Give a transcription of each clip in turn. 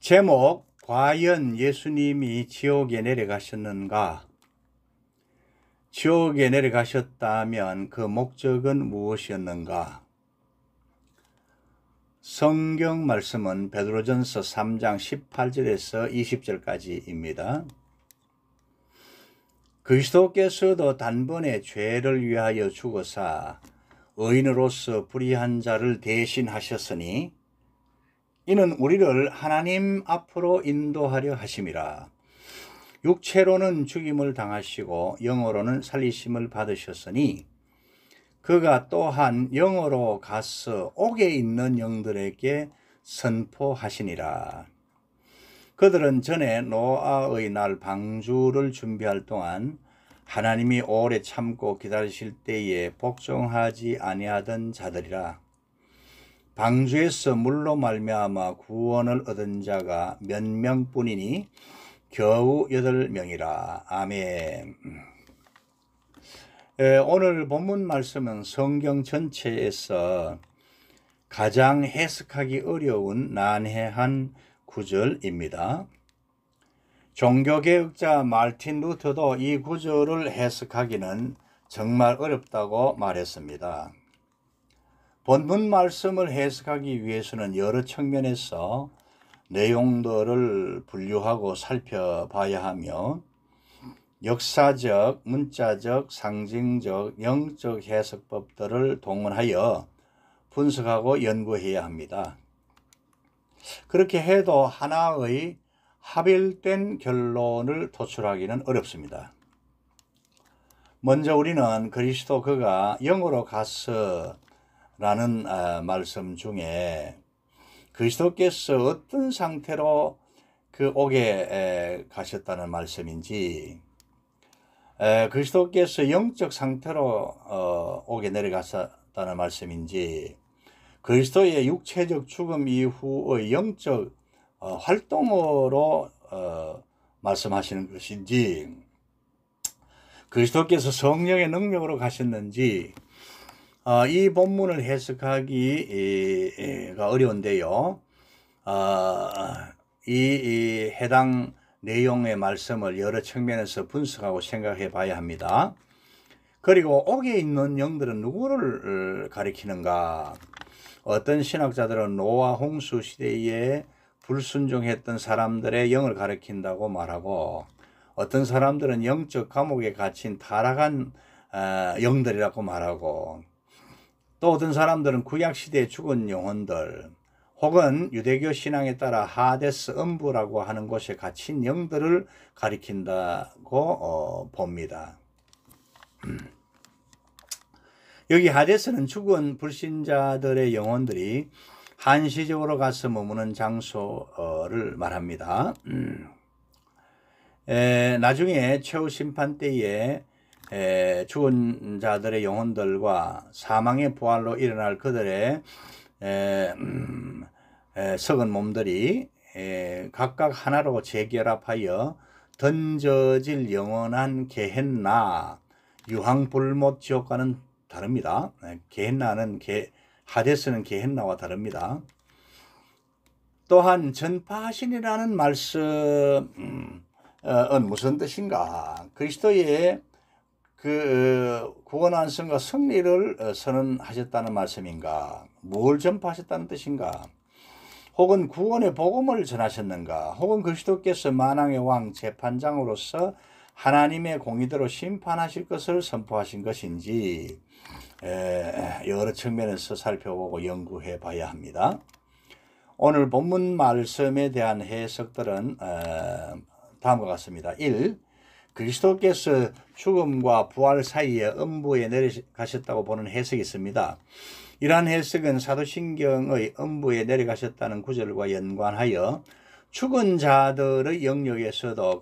제목, 과연 예수님이 지옥에 내려가셨는가? 지옥에 내려가셨다면 그 목적은 무엇이었는가? 성경 말씀은 베드로전서 3장 18절에서 20절까지입니다. 그리스도께서도 단번에 죄를 위하여 죽으사 의인으로서 불의한 자를 대신하셨으니 이는 우리를 하나님 앞으로 인도하려 하심이라. 육체로는 죽임을 당하시고 영으로는 살리심을 받으셨으니 그가 또한 영으로 가서 옥에 있는 영들에게 선포하시니라. 그들은 전에 노아의 날 방주를 준비할 동안 하나님이 오래 참고 기다리실 때에 복종하지 아니하던 자들이라. 방주에서 물로 말미암아 구원을 얻은 자가 몇 명뿐이니 겨우 8명이라. 아멘. 오늘 본문 말씀은 성경 전체에서 가장 해석하기 어려운 난해한 구절입니다. 종교개혁자 마르틴 루터도 이 구절을 해석하기는 정말 어렵다고 말했습니다. 본문 말씀을 해석하기 위해서는 여러 측면에서 내용들을 분류하고 살펴봐야 하며 역사적, 문자적, 상징적, 영적 해석법들을 동원하여 분석하고 연구해야 합니다. 그렇게 해도 하나의 합일된 결론을 도출하기는 어렵습니다. 먼저 우리는 그리스도 그가 영으로 가서 라는 말씀 중에 그리스도께서 어떤 상태로 그 옥에 가셨다는 말씀인지, 그리스도께서 영적 상태로 옥에 내려가셨다는 말씀인지, 그리스도의 육체적 죽음 이후의 영적 활동으로 말씀하시는 것인지, 그리스도께서 성령의 능력으로 가셨는지, 이 본문을 해석하기가 어려운데요. 이 해당 내용의 말씀을 여러 측면에서 분석하고 생각해 봐야 합니다. 그리고 옥에 있는 영들은 누구를 가리키는가? 어떤 신학자들은 노아 홍수 시대에 불순종했던 사람들의 영을 가리킨다고 말하고, 어떤 사람들은 영적 감옥에 갇힌 타락한 영들이라고 말하고, 또 어떤 사람들은 구약시대에 죽은 영혼들, 혹은 유대교 신앙에 따라 하데스 음부라고 하는 곳에 갇힌 영들을 가리킨다고 봅니다. 여기 하데스는 죽은 불신자들의 영혼들이 한시적으로 가서 머무는 장소를 말합니다. 나중에 최후 심판 때에 죽은 자들의 영혼들과 사망의 부활로 일어날 그들의 썩은 몸들이 각각 하나로 재결합하여 던져질 영원한 게헨나, 유황불못 지옥과는 다릅니다. 게헨나는 하데스는 게헨나와 다릅니다. 또한 전파하시니라는 말씀은 무슨 뜻인가? 그리스도의 그 구원완성과 승리를 선언하셨다는 말씀인가? 뭘 전파하셨다는 뜻인가? 혹은 구원의 복음을 전하셨는가? 혹은 그리스도께서 만왕의 왕 재판장으로서 하나님의 공의대로 심판하실 것을 선포하신 것인지 여러 측면에서 살펴보고 연구해 봐야 합니다. 오늘 본문 말씀에 대한 해석들은 다음과 같습니다. 1. 그리스도께서 죽음과 부활 사이에 음부에 내려가셨다고 보는 해석이 있습니다. 이러한 해석은 사도신경의 음부에 내려가셨다는 구절과 연관하여 죽은 자들의 영역에서도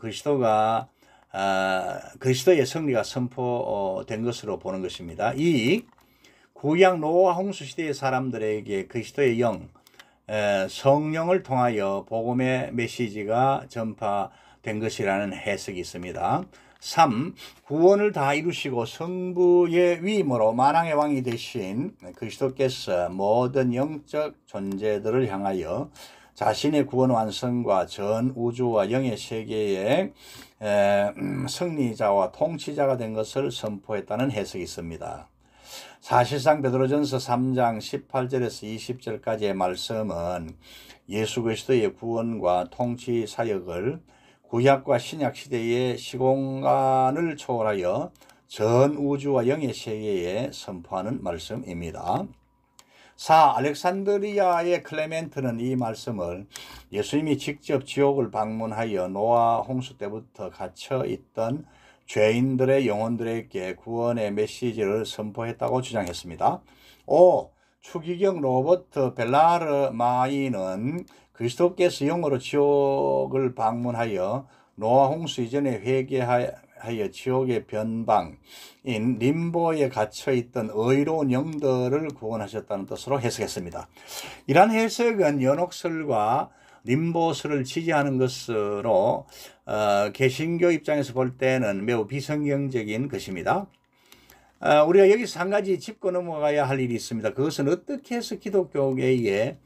그리스도의 승리가 선포된 것으로 보는 것입니다. 2. 구약 노아 홍수 시대의 사람들에게 그리스도의 영, 성령을 통하여 복음의 메시지가 전파된 것이라는 해석이 있습니다. 3. 구원을 다 이루시고 성부의 위임으로 만왕의 왕이 되신 그리스도께서 모든 영적 존재들을 향하여 자신의 구원 완성과 전 우주와 영의 세계의 승리자와 통치자가 된 것을 선포했다는 해석이 있습니다. 사실상 베드로전서 3장 18절에서 20절까지의 말씀은 예수 그리스도의 구원과 통치 사역을 구약과 신약 시대의 시공간을 초월하여 전 우주와 영의 세계에 선포하는 말씀입니다. 4. 알렉산드리아의 클레멘트는 이 말씀을 예수님이 직접 지옥을 방문하여 노아 홍수 때부터 갇혀 있던 죄인들의 영혼들에게 구원의 메시지를 선포했다고 주장했습니다. 5. 추기경 로버트 벨라르마이는 그리스도께서 영으로 지옥을 방문하여 노아 홍수 이전에 회개하여 지옥의 변방인 림보에 갇혀있던 의로운 영들을 구원하셨다는 뜻으로 해석했습니다. 이러한 해석은 연옥설과 림보설을 지지하는 것으로 개신교 입장에서 볼 때는 매우 비성경적인 것입니다. 우리가 여기서 한 가지 짚고 넘어가야 할 일이 있습니다. 그것은 어떻게 해서 기독교계에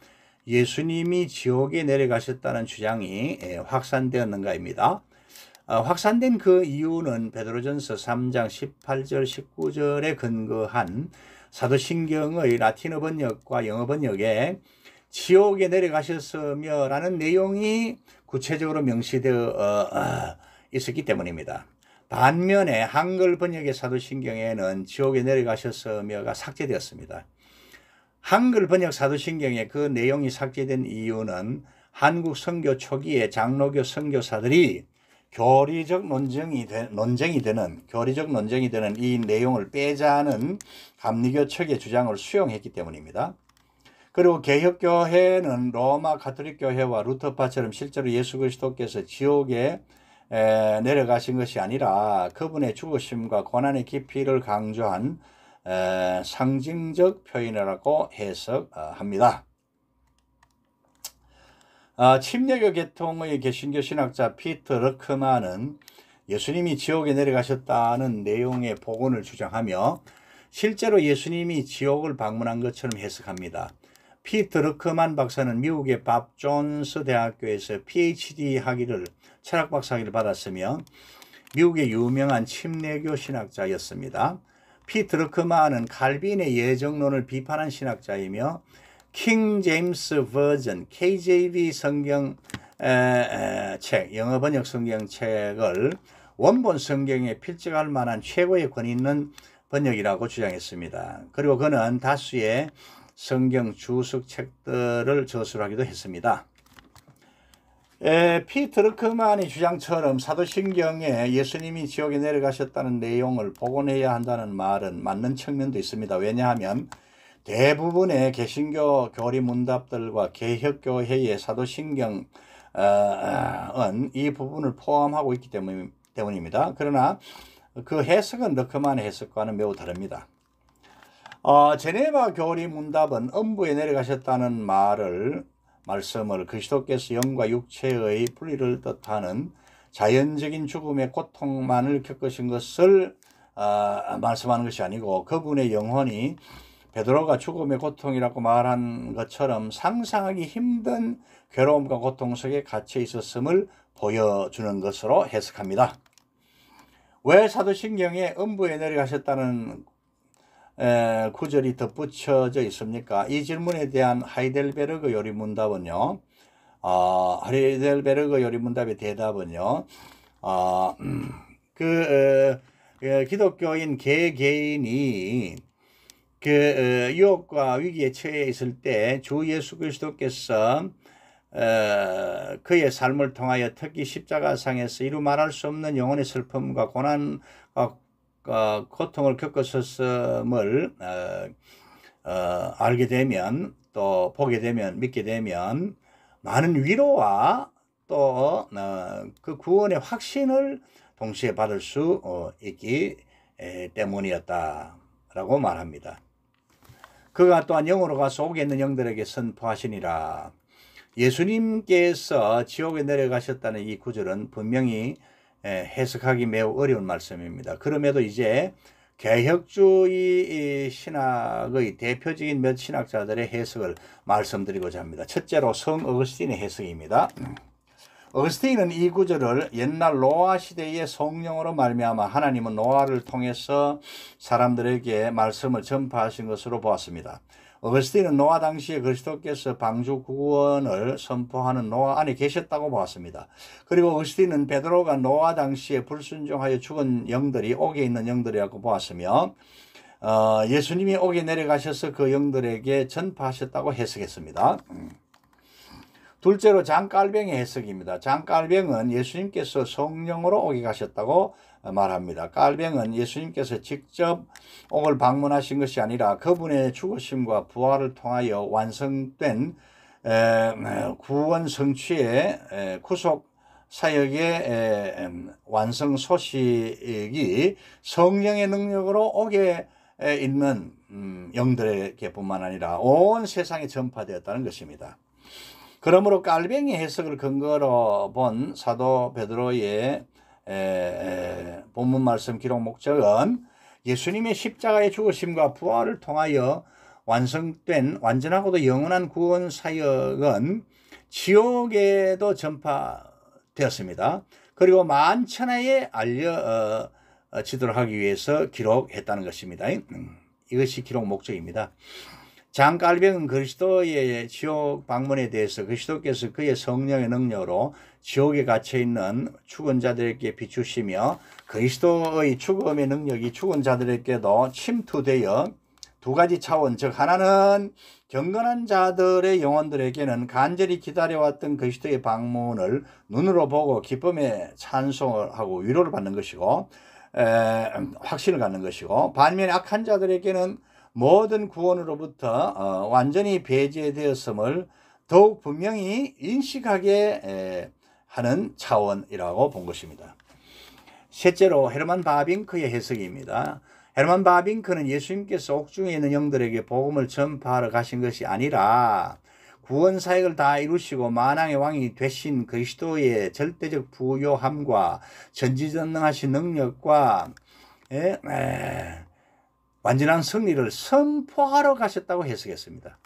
예수님이 지옥에 내려가셨다는 주장이 확산되었는가입니다. 확산된 그 이유는 베드로전서 3장 18절 19절에 근거한 사도신경의 라틴어 번역과 영어 번역에 지옥에 내려가셨으며 라는 내용이 구체적으로 명시되어 있었기 때문입니다. 반면에 한글 번역의 사도신경에는 지옥에 내려가셨으며가 삭제되었습니다. 한글 번역 사도신경에 그 내용이 삭제된 이유는 한국 선교 초기에 장로교 선교사들이 교리적 논쟁이 되는 이 내용을 빼자는 감리교 측의 주장을 수용했기 때문입니다. 그리고 개혁교회는 로마 가톨릭교회와 루터파처럼 실제로 예수 그리스도께서 지옥에 내려가신 것이 아니라 그분의 죽으심과 고난의 깊이를 강조한 상징적 표현이라고 해석합니다. 침례교 계통의 개신교 신학자 피터 르크만은 예수님이 지옥에 내려가셨다는 내용의 복원을 주장하며 실제로 예수님이 지옥을 방문한 것처럼 해석합니다. 피터 르크만 박사는 미국의 밥 존스 대학교에서 PhD 철학 박사 학위를 받았으며 미국의 유명한 침례교 신학자였습니다. 피터 르크만은 칼빈의 예정론을 비판한 신학자이며 킹 제임스 버전 KJV 성경 책, 영어 번역 성경책을 원본 성경에 필적할 만한 최고의 권위 있는 번역이라고 주장했습니다. 그리고 그는 다수의 성경 주석책들을 저술하기도 했습니다. 피터 르크만의 주장처럼 사도신경에 예수님이 지옥에 내려가셨다는 내용을 복원해야 한다는 말은 맞는 측면도 있습니다. 왜냐하면 대부분의 개신교 교리문답들과 개혁교회의 사도신경은 이 부분을 포함하고 있기 때문입니다. 그러나 그 해석은 르크만의 해석과는 매우 다릅니다. 제네바 교리문답은 음부에 내려가셨다는 말씀을 그리스도께서 영과 육체의 분리를 뜻하는 자연적인 죽음의 고통만을 겪으신 것을 말씀하는 것이 아니고 그분의 영혼이 베드로가 죽음의 고통이라고 말한 것처럼 상상하기 힘든 괴로움과 고통 속에 갇혀 있었음을 보여주는 것으로 해석합니다. 왜 사도신경에 음부에 내려가셨다는 구절이 덧붙여져 있습니까? 이 질문에 대한 하이델베르그 요리문답은요. 하이델베르그 요리문답의 대답은요. 기독교인 개개인이 유혹과 위기에 처해 있을 때 주 예수 그리스도께서 그의 삶을 통하여 특히 십자가상에서 이루 말할 수 없는 영혼의 슬픔과 고난과 고통을 겪었음을 알게 되면 또 보게 되면 믿게 되면 많은 위로와 또 그 구원의 확신을 동시에 받을 수 있기 때문이었다라고 말합니다. 그가 또한 영으로 가서 옥에 있는 영들에게 선포하시니라. 예수님께서 지옥에 내려가셨다는 이 구절은 분명히 해석하기 매우 어려운 말씀입니다. 그럼에도 이제 개혁주의 신학의 대표적인 몇 신학자들의 해석을 말씀드리고자 합니다. 첫째로 성 어거스틴의 해석입니다. 어거스틴은 이 구절을 옛날 노아 시대의 성령으로 말미암아 하나님은 노아를 통해서 사람들에게 말씀을 전파하신 것으로 보았습니다. 어거스틴은 노아 당시에 그리스도께서 방주 구원을 선포하는 노아 안에 계셨다고 보았습니다. 그리고 어거스틴은 베드로가 노아 당시에 불순종하여 죽은 영들이 옥에 있는 영들이라고 보았으며 예수님이 옥에 내려가셔서 그 영들에게 전파하셨다고 해석했습니다. 둘째로 장깔병의 해석입니다. 장깔병은 예수님께서 성령으로 옥에 가셨다고 말합니다. 깔병은 예수님께서 직접 옥을 방문하신 것이 아니라 그분의 죽으심과 부활을 통하여 완성된 구원 성취의 구속 사역의 완성 소식이 성령의 능력으로 옥에 있는 영들에게 뿐만 아니라 온 세상에 전파되었다는 것입니다. 그러므로 깔병의 해석을 근거로 본 사도 베드로의 본문 말씀 기록 목적은 예수님의 십자가의 죽으심과 부활을 통하여 완성된 완전하고도 영원한 구원 사역은 지옥에도 전파되었습니다. 그리고 만천하에 알려지도록 하기 위해서 기록했다는 것입니다. 이것이 기록 목적입니다. 장깔병은 그리스도의 지옥 방문에 대해서 그리스도께서 그의 성령의 능력으로 지옥에 갇혀있는 죽은 자들에게 비추시며 그리스도의 죽음의 능력이 죽은 자들에게도 침투되어 두 가지 차원, 즉 하나는 경건한 자들의 영혼들에게는 간절히 기다려왔던 그리스도의 방문을 눈으로 보고 기쁨에 찬송을 하고 위로를 받는 것이고 확신을 갖는 것이고, 반면에 악한 자들에게는 모든 구원으로부터 완전히 배제되었음을 더욱 분명히 인식하게 하는 차원이라고 본 것입니다. 셋째로 헤르만 바빙크의 해석입니다. 헤르만 바빙크는 예수님께서 옥중에 있는 영들에게 복음을 전파하러 가신 것이 아니라 구원 사역을 다 이루시고 만왕의 왕이 되신 그리스도의 절대적 부요함과 전지전능하신 능력과 완전한 승리를 선포하러 가셨다고 해석했습니다.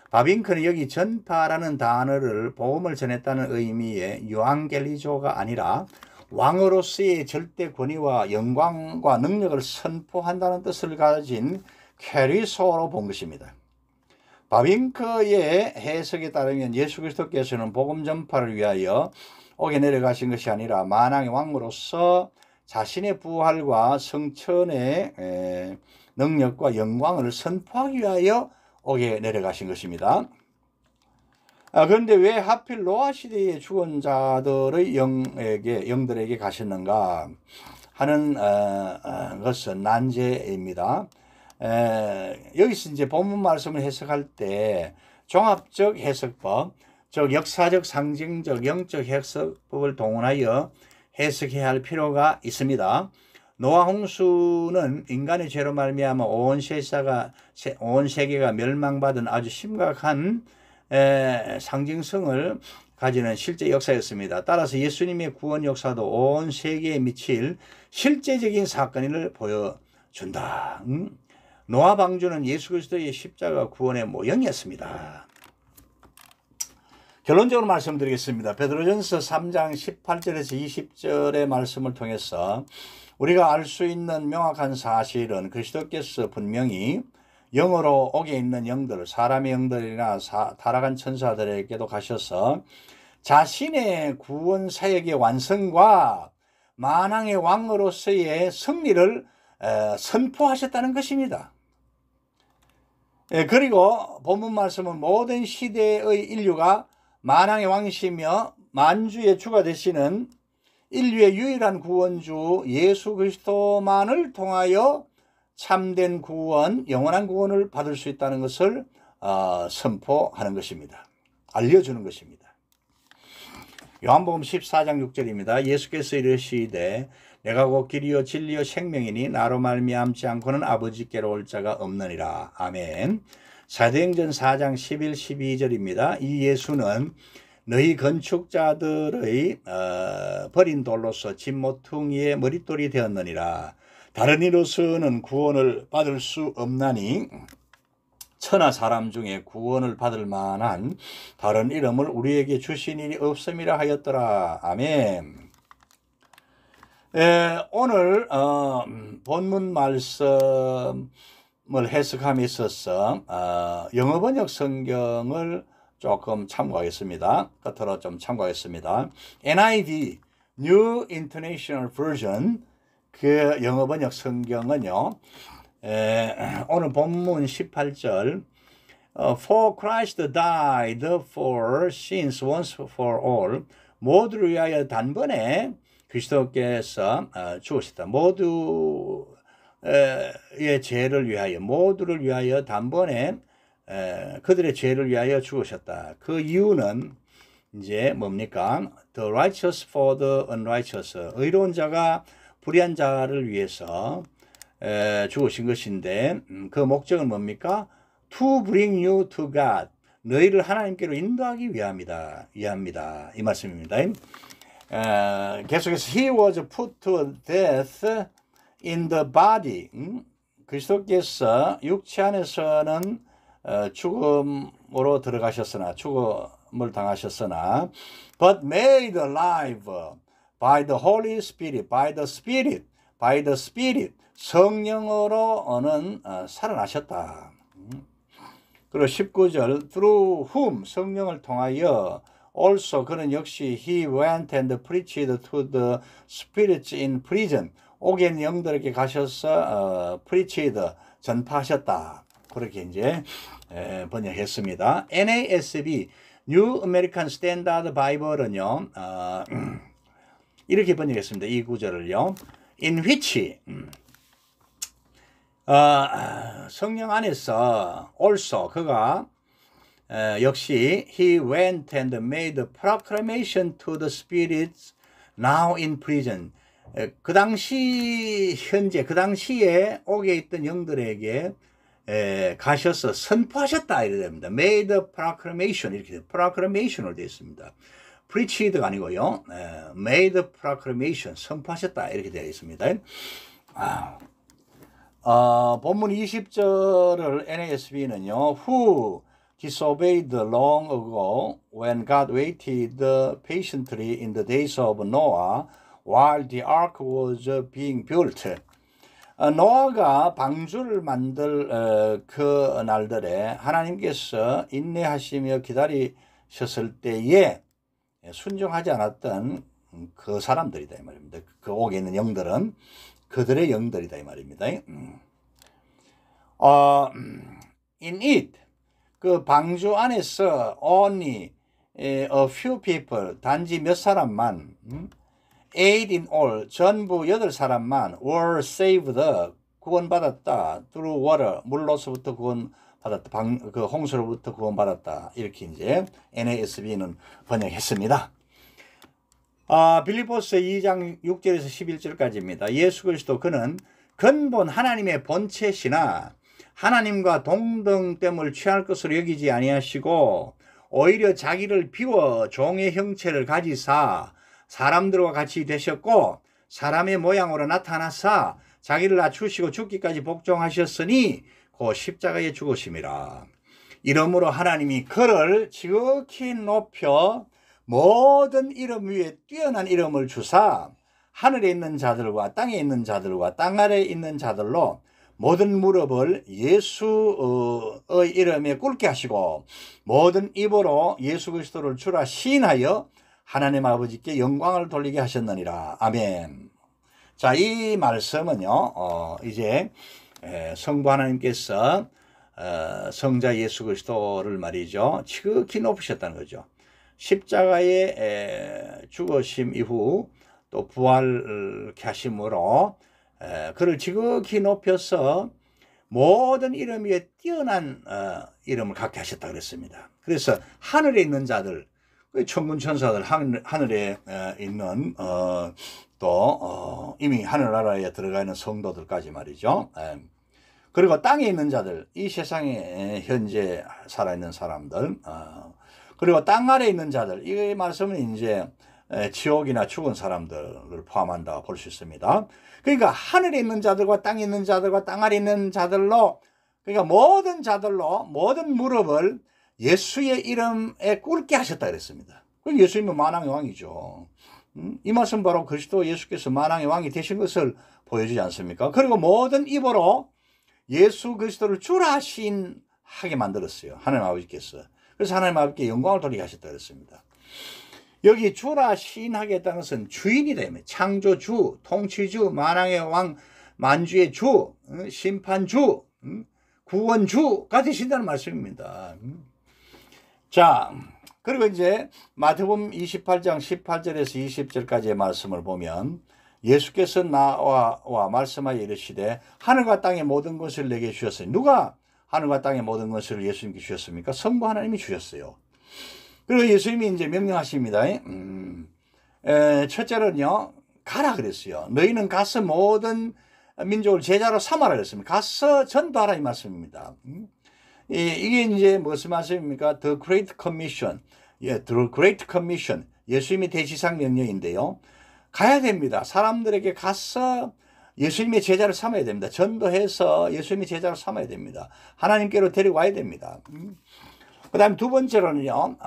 바빙크는 여기 전파라는 단어를 복음을 전했다는 의미의 유앙겔리조가 아니라 왕으로서의 절대 권위와 영광과 능력을 선포한다는 뜻을 가진 캐리소로 본 것입니다. 바빙크의 해석에 따르면 예수 그리스도께서는 복음 전파를 위하여 옥에 내려가신 것이 아니라 만왕의 왕으로서 자신의 부활과 성천의 능력과 영광을 선포하기 위하여 옥에 내려가신 것입니다. 그런데 왜 하필 노아 시대의 죽은 자들의 영들에게 가셨는가 하는 것은 난제입니다. 여기서 이제 본문 말씀을 해석할 때 종합적 해석법, 즉 역사적, 상징적, 영적 해석법을 동원하여 해석해야 할 필요가 있습니다. 노아 홍수는 인간의 죄로 말미암아 온 세계가 멸망받은 아주 심각한 상징성을 가지는 실제 역사였습니다. 따라서 예수님의 구원 역사도 온 세계에 미칠 실제적인 사건을 보여준다. 노아 방주는 예수 그리스도의 십자가 구원의 모형이었습니다. 결론적으로 말씀드리겠습니다. 베드로전서 3장 18절에서 20절의 말씀을 통해서 우리가 알 수 있는 명확한 사실은 그리스도께서 분명히 영으로 옥에 있는 영들, 사람의 영들이나 타락한 천사들에게도 가셔서 자신의 구원 사역의 완성과 만왕의 왕으로서의 승리를 선포하셨다는 것입니다. 그리고 본문 말씀은 모든 시대의 인류가 만왕의 왕이시며 만주의 주가 되시는 인류의 유일한 구원주 예수 그리스도만을 통하여 참된 구원, 영원한 구원을 받을 수 있다는 것을 선포하는 것입니다. 알려주는 것입니다. 요한복음 14장 6절입니다. 예수께서 이르시되 내가 곧 길이요 진리요 생명이니 나로 말미암지 않고는 아버지께로 올 자가 없느니라. 아멘. 사도행전 4장 11, 12절입니다. 이 예수는 너희 건축자들의 버린 돌로서 집 모퉁이의 머릿돌이 되었느니라. 다른 이로서는 구원을 받을 수 없나니 천하 사람 중에 구원을 받을 만한 다른 이름을 우리에게 주신 일이 없음이라 하였더라. 아멘. 오늘 본문 말씀을 해석함에 있어서 영어 번역 성경을 조금 참고하겠습니다. 끝으로 좀 참고하겠습니다. NIV New International Version 그 영어 번역 성경은요, 오늘 본문 18절 For Christ died for sins once for all, 모두를 위하여 단번에 그리스도께서 죽으셨다. 모두의 죄를 위하여, 모두를 위하여 단번에 그들의 죄를 위하여 죽으셨다. 그 이유는 이제 뭡니까? The righteous for the unrighteous. 의로운 자가 불의한 자를 위해서 죽으신 것인데 그 목적은 뭡니까? To bring you to God. 너희를 하나님께로 인도하기 위함이다. 이 말씀입니다. 계속해서 He was put to death in the body. 그리스도께서 육체 안에서는 죽음으로 들어가셨으나, 죽음을 당하셨으나, but made alive by the Holy Spirit, by the Spirit, 성령으로는 살아나셨다. 그리고 19절, through whom, 성령을 통하여, also 그는 역시 he went and preached to the spirits in prison. 옥에 있는 영들에게 가셔서 preached, 전파하셨다. 그렇게 이제 번역했습니다. NASB, New American Standard Bible은요, 이렇게 번역했습니다. 이 구절을요. In which, 성령 안에서 also 그가 역시 he went and made a proclamation to the spirits now in prison. 그 당시 현재 그 당시에 옥에 있던 영들에게 가셔서 선포하셨다 이렇게 됩니다. made a proclamation 이렇게 돼요. proclamation으로 되어 있습니다. preached가 아니고요. made a proclamation 선포하셨다 이렇게 되어 있습니다. 본문 20절을 NASB는요. Who disobeyed long ago when God waited patiently in the days of Noah while the ark was being built. 노아가 방주를 만들 그 날들에 하나님께서 인내하시며 기다리셨을 때에 순종하지 않았던 그 사람들이다 이 말입니다. 그 옥에 있는 영들은 그들의 영들이다 이 말입니다. In it, 그 방주 안에서 only a few people, 단지 몇 사람만, 8 in all, 전부 8사람만 were saved, 구원받았다. through water, 물로서부터 구원받았다. 그 홍수로부터 구원받았다. 이렇게 이제 NASB는 번역했습니다. 빌립보서 2장 6절에서 11절까지입니다. 예수 그리스도 그는 근본 하나님의 본체시나 하나님과 동등됨을 취할 것으로 여기지 아니하시고 오히려 자기를 비워 종의 형체를 가지사 사람들과 같이 되셨고 사람의 모양으로 나타나사 자기를 낮추시고 죽기까지 복종하셨으니 그 십자가에 죽으심이라. 이러므로 하나님이 그를 지극히 높여 모든 이름 위에 뛰어난 이름을 주사 하늘에 있는 자들과 땅에 있는 자들과 땅 아래에 있는 자들로 모든 무릎을 예수의 이름에 꿇게 하시고 모든 입으로 예수 그리스도를 주라 시인하여 하나님 아버지께 영광을 돌리게 하셨느니라. 아멘. 자, 이 말씀은요, 이제 성부 하나님께서 성자 예수 그리스도를 말이죠, 지극히 높으셨다는 거죠. 십자가에 죽으심 이후 또 부활케 하심으로 그를 지극히 높여서 모든 이름 위에 뛰어난 이름을 갖게 하셨다 그랬습니다. 그래서 하늘에 있는 자들, 천군 천사들, 하늘에 있는 또 이미 하늘나라에 들어가 있는 성도들까지 말이죠. 그리고 땅에 있는 자들, 이 세상에 현재 살아있는 사람들, 그리고 땅 아래에 있는 자들, 이 말씀은 이제 지옥이나 죽은 사람들을 포함한다 볼 수 있습니다. 그러니까 하늘에 있는 자들과 땅에 있는 자들과 땅 아래 있는 자들로, 그러니까 모든 자들로 모든 무릎을 예수의 이름에 꿇게 하셨다 그랬습니다. 예수님은 만왕의 왕이죠. 이 말씀 바로 그리스도 예수께서 만왕의 왕이 되신 것을 보여주지 않습니까? 그리고 모든 입으로 예수 그리스도를 주라 하게 만들었어요. 하나님 아버지께서. 그래서 하나님 아버지께 영광을 돌리게 하셨다 그랬습니다. 여기 주라 시인하겠다는 것은 주인이 되면 창조주, 통치주, 만왕의 왕, 만주의 주, 심판주, 구원주가 되신다는 말씀입니다. 자, 그리고 이제 마태복음 28장 18절에서 20절까지의 말씀을 보면 예수께서 나와 말씀하여 이르시되 하늘과 땅의 모든 것을 내게 주셨으니, 누가 하늘과 땅의 모든 것을 예수님께 주셨습니까? 성부 하나님이 주셨어요. 그리고 예수님이 이제 명령하십니다. 첫째는요, 가라 그랬어요. 너희는 가서 모든 민족을 제자로 삼아라 그랬습니다. 가서 전도하라 이 말씀입니다. 이게 이제 무슨 말씀입니까? The Great Commission. The Great Commission. 예수님의 대지상 명령인데요. 가야 됩니다. 사람들에게 가서 예수님의 제자를 삼아야 됩니다. 전도해서 예수님의 제자를 삼아야 됩니다. 하나님께로 데리고 와야 됩니다. 그 다음에 두 번째로는요,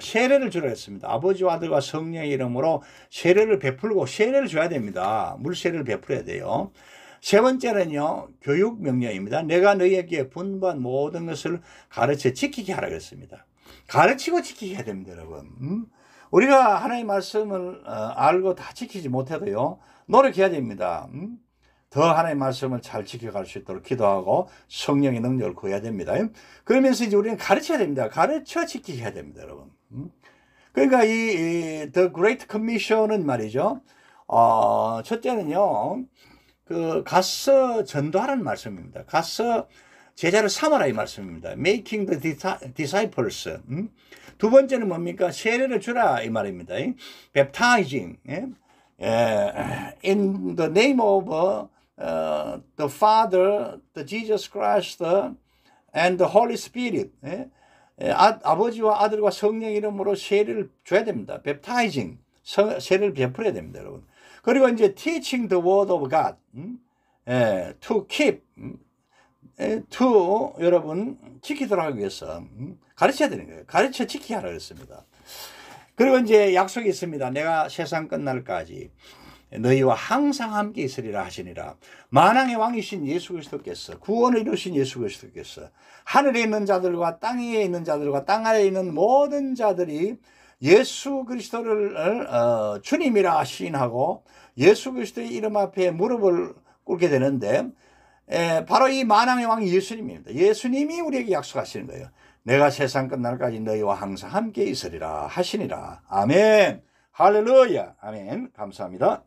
세례를 주라 했습니다. 아버지와 아들과 성령의 이름으로 세례를 베풀고 세례를 줘야 됩니다. 물세례를 베풀어야 돼요. 세 번째는요, 교육 명령입니다. 내가 너희에게 분부한 모든 것을 가르쳐 지키게 하라 그랬습니다. 가르치고 지키게 해야 됩니다, 여러분. 우리가 하나님의 말씀을 알고 다 지키지 못해도요, 노력해야 됩니다. 더 하나님의 말씀을 잘 지켜갈 수 있도록 기도하고 성령의 능력을 구해야 됩니다. 그러면서 이제 우리는 가르쳐야 됩니다. 가르쳐 지키게 해야 됩니다, 여러분. 그러니까 이 The Great Commission은 말이죠. 첫째는요, 가서 전도하라는 말씀입니다. 가서 제자를 삼아라 이 말씀입니다. Making the disciples. 두 번째는 뭡니까? 세례를 주라 이 말입니다. Baptizing. In the name of the Father, the Jesus Christ, and the Holy Spirit. 아버지와 아들과 성령 이름으로 세례를 줘야 됩니다. Baptizing. 세례를 베풀어야 됩니다, 여러분. 그리고 이제 teaching the word of God. To keep. to 여러분 지키도록 하기 위해서 가르쳐야 되는 거예요. 가르쳐 지키게 하라고 했습니다. 그리고 이제 약속이 있습니다. 내가 세상 끝날까지 너희와 항상 함께 있으리라 하시니라. 만왕의 왕이신 예수 그리스도께서, 구원을 이루신 예수 그리스도께서 하늘에 있는 자들과 땅 위에 있는 자들과 땅 아래에 있는 모든 자들이 예수 그리스도를 주님이라 시인하고 예수 그리스도의 이름 앞에 무릎을 꿇게 되는데, 바로 이 만왕의 왕이 예수님입니다. 예수님이 우리에게 약속하시는 거예요. 내가 세상 끝날까지 너희와 항상 함께 있으리라 하시니라. 아멘. 할렐루야. 아멘. 감사합니다.